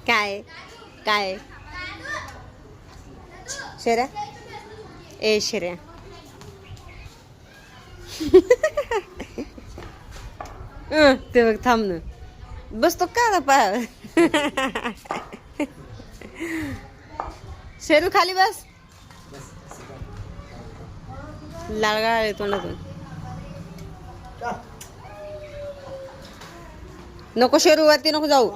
काय काय शेऱ्या ए शेऱ्या ते बघ थांब ना बसतो का पाय शेरू खाली बस लाळगा आले तोंडातून नको शेरू वरती नको जाऊ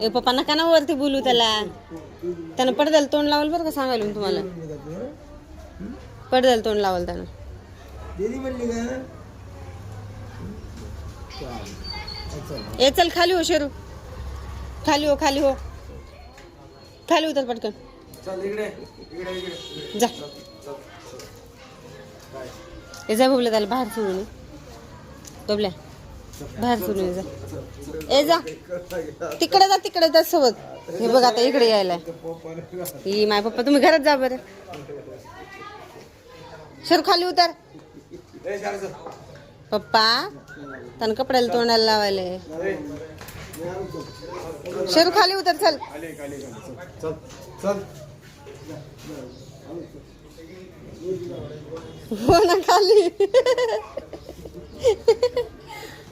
ए पप्पा नका ना वरती बोलू त्यानं पडद्याला तोंड लावल बरं का सांगायला मी तुम्हाला पडद्याला तोंड लावल त्यानं ए चल खाली हो शेरू खाली हो खाली हो खाली उतर पटकन जा ए जा बबल्या त्याला बाहेर सोडून ये बबल्या बाहेर सोडून ये जा ए जा तिकडे जा सोबत हे बघ आता इकडे यायला ही माय पप्पा तुम्ही घरात जा बरं शेरू खाली उतर पप्पा त्यानं कपड्याला तोंडाला लावायला शेरू खाली उतर चल हो ना खाली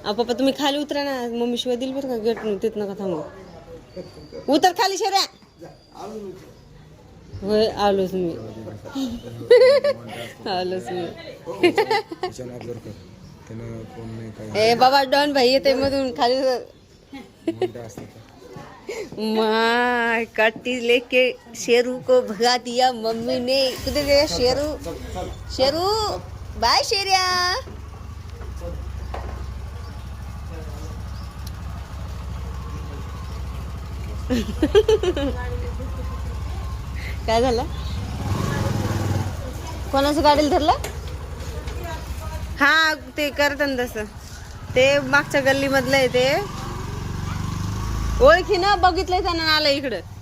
पप्पा तुम्ही खाली उतरा ना मम्मी शिवाय दिल बरं का गेट तिथं नका थांबू उतर खाली शेऱ्या होय आलोच मी आलोच मी ए बाबा डॉन भाई येते मधून खाली माय काटी लेके शेरू को भगा दिया मम्मी ने कुठे गया शेरू शेरू बाय शेरिया काय झालं कोणाचं गाडीला धरलं हा ते करतात तसं ते मागच्या गल्ली मधलं आहे ते ओळखी ना बघितलंय त्यानं आलं इकडं